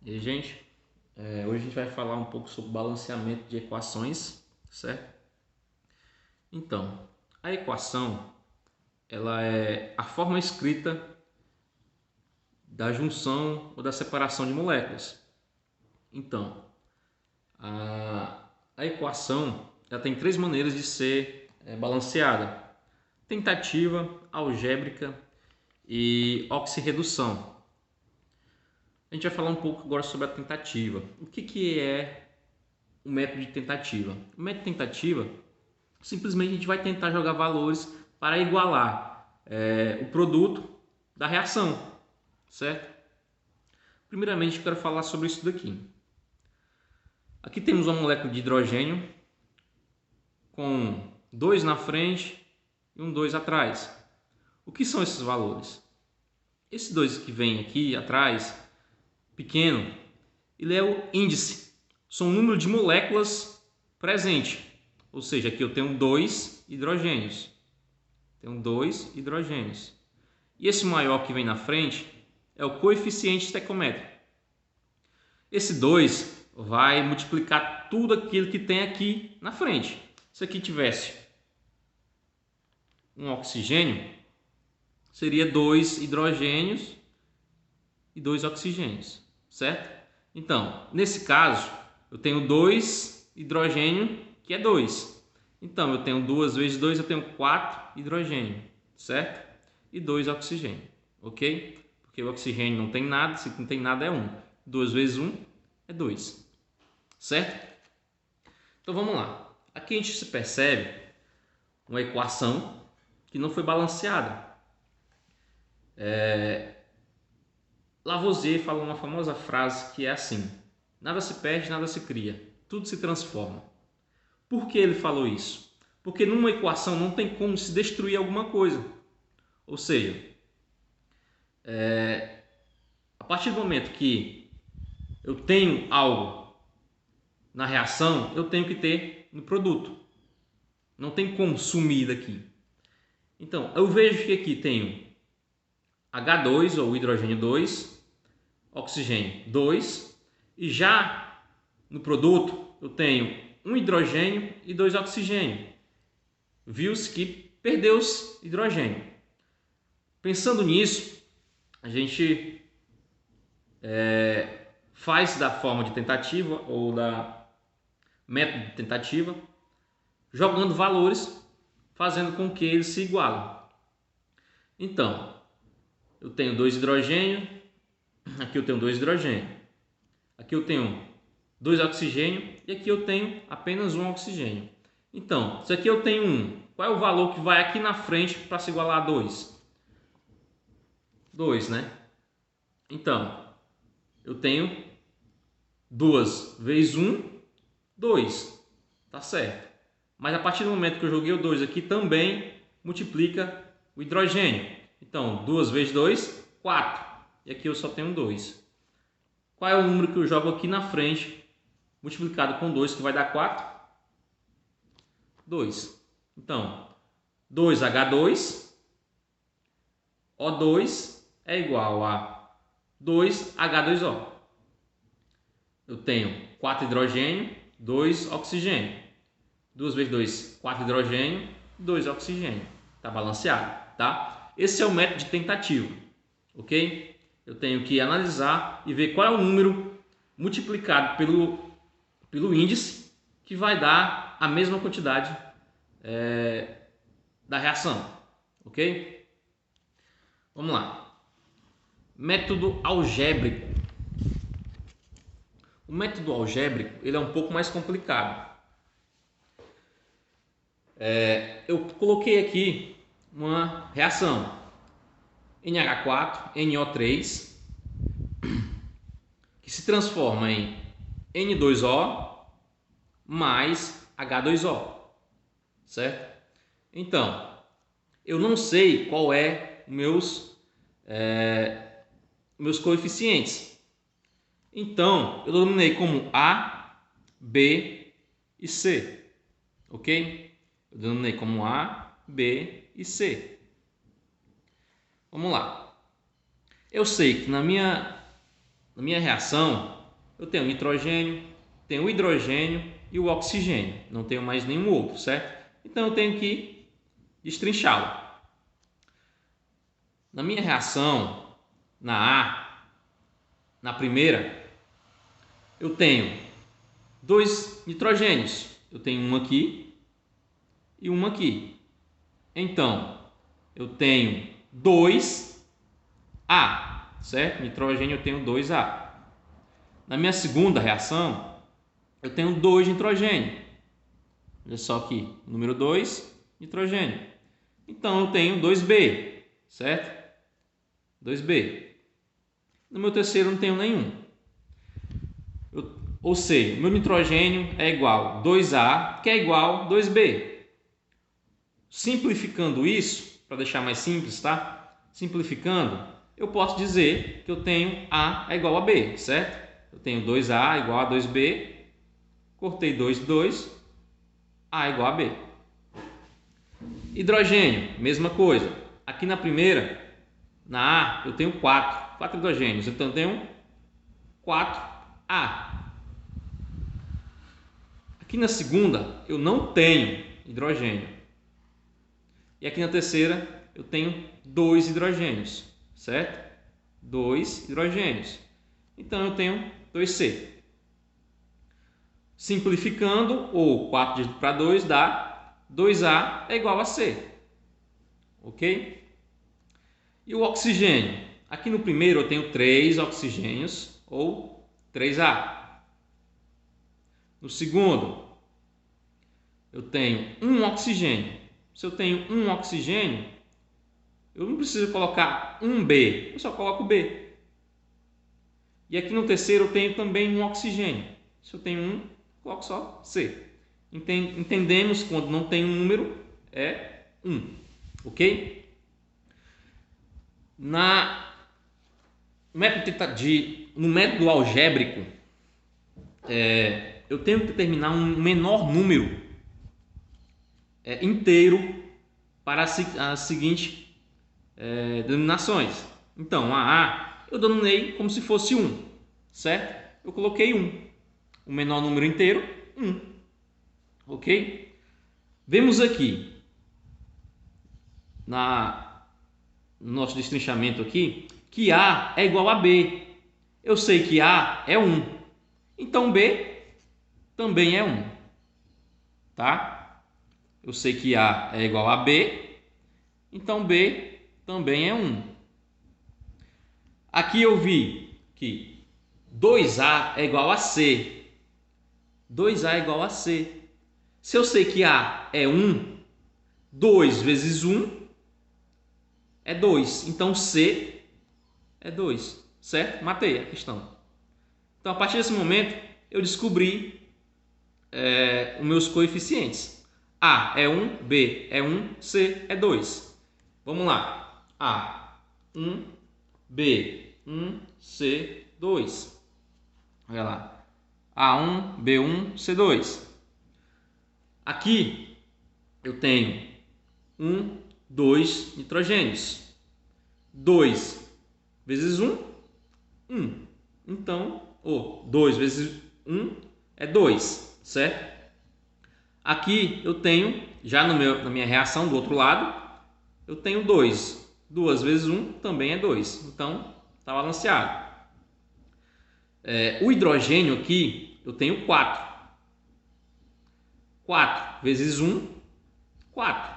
E aí, gente, hoje a gente vai falar um pouco sobre balanceamento de equações, certo? Então, a equação, ela é a forma escrita da junção ou da separação de moléculas. Então, a equação, ela tem três maneiras de ser balanceada: tentativa, algébrica e oxirredução. A gente vai falar um pouco agora sobre a tentativa. O que é o método de tentativa? O método de tentativa, simplesmente a gente vai tentar jogar valores para igualar o produto da reação, certo? Primeiramente, eu quero falar sobre isso daqui. Aqui temos uma molécula de hidrogênio com 2 na frente e um 2 atrás. O que são esses valores? Esse 2 que vem aqui atrás, pequeno, ele é o índice. São o número de moléculas presente. Ou seja, aqui eu tenho 2 hidrogênios. Tenho 2 hidrogênios. E esse maior que vem na frente é o coeficiente estequiométrico. Esse 2 vai multiplicar tudo aquilo que tem aqui na frente. Se aqui tivesse um oxigênio, seria 2 hidrogênios e 2 oxigênios, certo? Então, nesse caso, eu tenho 2 hidrogênio, que é 2. Então, eu tenho 2 vezes 2, eu tenho 4 hidrogênio, certo? E 2 oxigênio, ok? Porque o oxigênio não tem nada, se não tem nada é 1. 2 vezes 1 é 2, certo? Então, vamos lá. Aqui a gente se percebe uma equação que não foi balanceada. Lavoisier falou uma famosa frase que é assim: nada se perde, nada se cria, tudo se transforma. Por que ele falou isso? Porque numa equação não tem como se destruir alguma coisa. Ou seja, a partir do momento que eu tenho algo na reação, eu tenho que ter no produto. Não tem como sumir daqui. Então, eu vejo que aqui tenho H2, ou hidrogênio 2, oxigênio 2, e já no produto eu tenho um hidrogênio e 2 oxigênio. Viu-se que perdeu-se hidrogênio. Pensando nisso, a gente faz da forma de tentativa ou da método de tentativa, jogando valores, fazendo com que eles se igualem. Então, eu tenho 2 hidrogênio, aqui eu tenho 2 hidrogênio, aqui eu tenho 2 oxigênio e aqui eu tenho apenas um oxigênio. Então, se aqui eu tenho 1, qual é o valor que vai aqui na frente para se igualar a 2? 2, né? Então, eu tenho 2 vezes 1, 2. Tá certo. Mas a partir do momento que eu joguei o 2 aqui, também multiplica o hidrogênio. Então, 2 vezes 2, 4. E aqui eu só tenho 2. Qual é o número que eu jogo aqui na frente, multiplicado com 2, que vai dar 4? 2. Então, 2H2, O2 é igual a 2H2O. Eu tenho 4 hidrogênio, 2 oxigênio. 2 vezes 2, 4 hidrogênio, 2 oxigênio. Está balanceado, tá? Esse é o método de tentativa, ok? Eu tenho que analisar e ver qual é o número multiplicado pelo índice que vai dar a mesma quantidade da reação, ok? Vamos lá. Método algébrico. O método algébrico ele é um pouco mais complicado. Eu coloquei aqui uma reação NH4, NO3, que se transforma em N2O mais H2O, certo? Então, eu não sei qual é meus coeficientes. Então, eu denominei como A, B e C, ok? Eu denominei como A, B e C. Vamos lá. Eu sei que na minha na minha reação, eu tenho o nitrogênio, tenho o hidrogênio e o oxigênio. Não tenho mais nenhum outro, certo? Então eu tenho que destrinchá-lo. Na minha reação, na primeira, eu tenho 2 nitrogênios. Eu tenho um aqui e um aqui. Então, eu tenho 2A, certo? Nitrogênio eu tenho 2A. Na minha segunda reação, eu tenho 2 nitrogênio. Olha só aqui, número 2, nitrogênio. Então, eu tenho 2B, certo? 2B. No meu terceiro, eu não tenho nenhum. Ou seja, meu nitrogênio é igual a 2A, que é igual a 2B. Simplificando isso, para deixar mais simples, tá? Simplificando, eu posso dizer que eu tenho A é igual a B, certo? Eu tenho 2A igual a 2B, cortei 2, A igual a B. Hidrogênio, mesma coisa. Aqui na primeira, na A, eu tenho 4 hidrogênios, então eu tenho 4A. Aqui na segunda, eu não tenho hidrogênio. E aqui na terceira, eu tenho 2 hidrogênios, certo? 2 hidrogênios. Então, eu tenho 2C. Simplificando, ou 4 dividido para 2 dá 2A é igual a C. Ok? E o oxigênio? Aqui no primeiro, eu tenho 3 oxigênios, ou 3A. No segundo, eu tenho 1 oxigênio. Se eu tenho 1 oxigênio, eu não preciso colocar 1B, eu só coloco B. E aqui no terceiro eu tenho também 1 oxigênio. Se eu tenho 1, coloco só C. Entendemos que quando não tem um número, é 1. Ok? No método algébrico, eu tenho que determinar um menor número inteiro para as seguintes denominações. Então, a A eu denominei como se fosse 1, certo? Eu coloquei 1. O menor número inteiro, 1. Ok? Vemos aqui, no nosso destrinchamento aqui, que A é igual a B. Eu sei que A é 1. Então, B também é 1. Tá? Eu sei que A é igual a B. Então, B também é 1. Aqui eu vi que 2A é igual a C. 2A é igual a C. Se eu sei que A é 1, 2 vezes 1 é 2. Então, C é 2. Certo? Matei a questão. Então, a partir desse momento, eu descobri os meus coeficientes. A é 1, B é 1, C é 2. Vamos lá. A, 1, B, 1, C, 2. Olha lá. A1, B1, C2. Aqui eu tenho 2 nitrogênios. 2 vezes 1, 1. Então, 2 vezes 1 é 2, certo? Aqui eu tenho, já na minha reação do outro lado, eu tenho 2. 2 vezes 1 também é 2. Então, está balanceado. O hidrogênio aqui, eu tenho 4. 4 vezes 1, 4.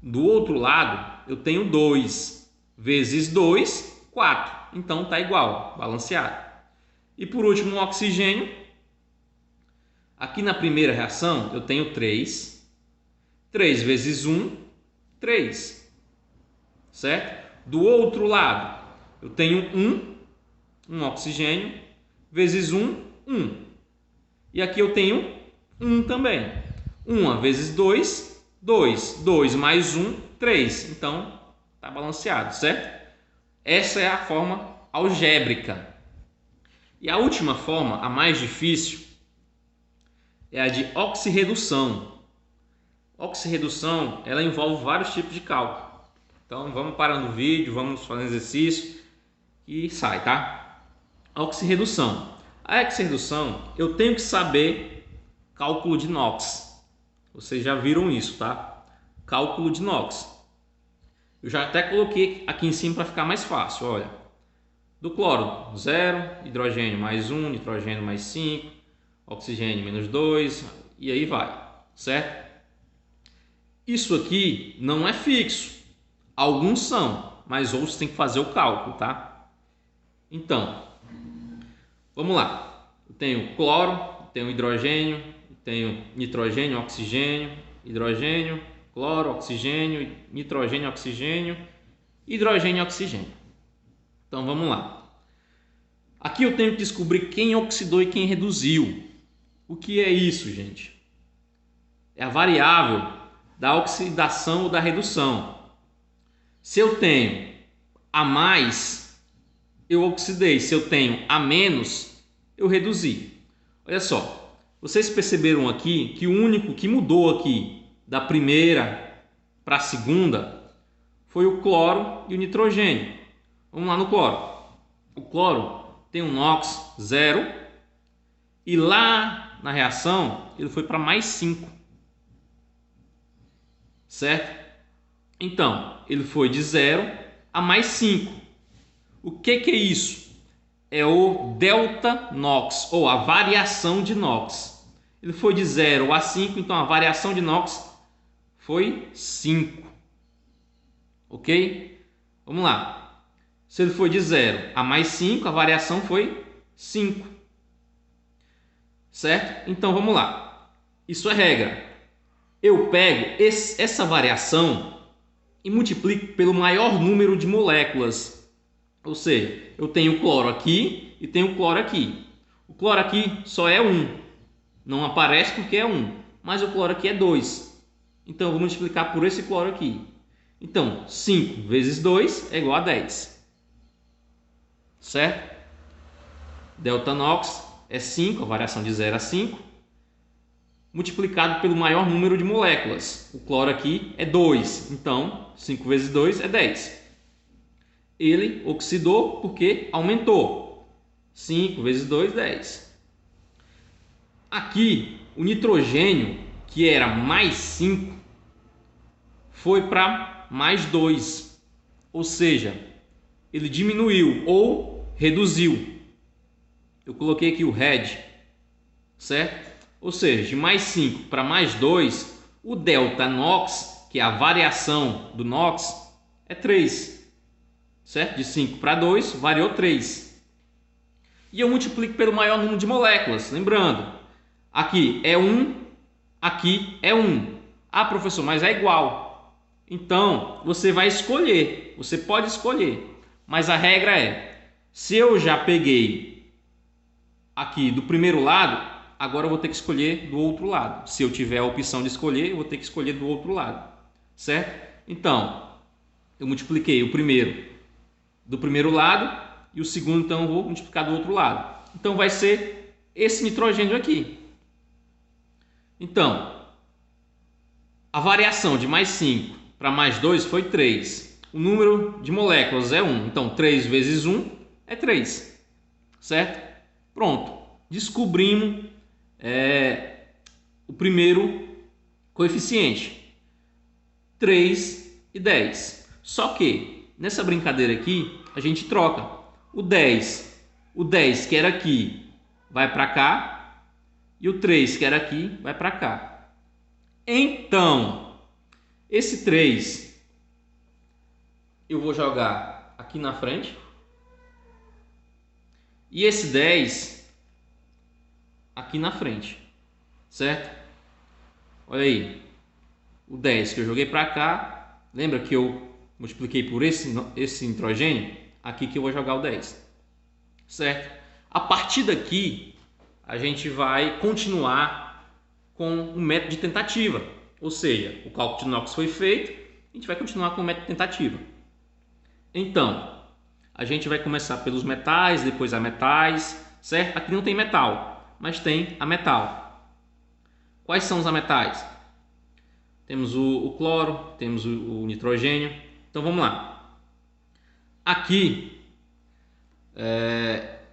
Do outro lado, eu tenho 2 vezes 2, 4. Então, está igual, balanceado. E por último, o oxigênio. Aqui na primeira reação, eu tenho 3. 3 vezes 1, 3. Certo? Do outro lado, eu tenho 1 oxigênio, vezes 1, 1. E aqui eu tenho 1 também. 1 vezes 2, 2. 2 mais 1, 3. Então, está balanceado, certo? Essa é a forma algébrica. E a última forma, a mais difícil, é a de oxirredução. Oxirredução, ela envolve vários tipos de cálculo. Então, vamos parando o vídeo, vamos fazendo exercício e sai, tá? a oxirredução. A oxirredução, eu tenho que saber cálculo de NOx. Vocês já viram isso, tá? Cálculo de NOx. Eu já até coloquei aqui em cima para ficar mais fácil, olha. Do cloro, 0, hidrogênio mais 1, nitrogênio mais 5, oxigênio menos 2, e aí vai, certo? Isso aqui não é fixo. Alguns são, mas outros tem que fazer o cálculo, tá? Então, vamos lá. Eu tenho cloro, tenho hidrogênio, tenho nitrogênio, oxigênio, hidrogênio, cloro, oxigênio, nitrogênio, oxigênio, hidrogênio e oxigênio. Então vamos lá. Aqui eu tenho que descobrir quem oxidou e quem reduziu. O que é isso, gente? É a variável da oxidação ou da redução. Se eu tenho a mais, eu oxidei. Se eu tenho a menos, eu reduzi. Olha só, vocês perceberam aqui que o único que mudou aqui da primeira para a segunda foi o cloro e o nitrogênio. Vamos lá no cloro. O cloro tem um NOx 0 e lá na reação ele foi para mais 5. Certo? Então, ele foi de 0 a mais 5. O que é isso? É o delta NOx, ou a variação de NOx. Ele foi de 0 a 5, então a variação de NOx foi 5. Ok? Vamos lá. Se ele foi de 0 a mais 5, a variação foi 5. Certo? Então vamos lá. Isso é regra. Eu pego essa variação e multiplico pelo maior número de moléculas. Ou seja, eu tenho cloro aqui e tenho cloro aqui. O cloro aqui só é 1. Não aparece porque é 1. Mas o cloro aqui é 2. Então eu vou multiplicar por esse cloro aqui. Então 5 vezes 2 é igual a 10. Certo? Delta NOx é 5, a variação de 0 a 5, multiplicado pelo maior número de moléculas. O cloro aqui é 2, então 5 vezes 2 é 10. Ele oxidou porque aumentou. 5 vezes 2, 10. Aqui, o nitrogênio, que era mais 5, foi para mais 2. Ou seja, ele diminuiu ou reduziu. Eu coloquei aqui o red, certo? Ou seja, de mais 5 para mais 2, o delta NOx, que é a variação do NOx, é 3. Certo? De 5 para 2, variou 3. E eu multiplico pelo maior número de moléculas. Lembrando, aqui é 1, aqui é 1. Ah, professor, mas é igual. Então, você vai escolher. Você pode escolher. Mas a regra é, se eu já peguei aqui do primeiro lado, agora eu vou ter que escolher do outro lado. Se eu tiver a opção de escolher, eu vou ter que escolher do outro lado. Certo? Então, eu multipliquei o primeiro do primeiro lado e o segundo, então, eu vou multiplicar do outro lado. Então, vai ser esse nitrogênio aqui. Então, a variação de mais 5 para mais 2 foi 3. O número de moléculas é 1. Então, 3 vezes 1 é 3. Certo? Pronto. Descobrimos o primeiro coeficiente. 3 e 10. Só que, nessa brincadeira aqui, a gente troca. O 10 que era aqui, vai para cá. E o 3 que era aqui, vai para cá. Então, esse 3 eu vou jogar aqui na frente. E esse 10 aqui na frente. Certo? Olha aí. O 10 que eu joguei para cá. Lembra que eu multipliquei por esse nitrogênio? Aqui que eu vou jogar o 10. Certo? A partir daqui, a gente vai continuar com o método de tentativa. Ou seja, o cálculo de NOx foi feito, a gente vai continuar com o método de tentativa. Então, a gente vai começar pelos metais, depois a metais, certo? Aqui não tem metal, mas tem a metal. Quais são os ametais? Temos o cloro, temos o nitrogênio. Então vamos lá. Aqui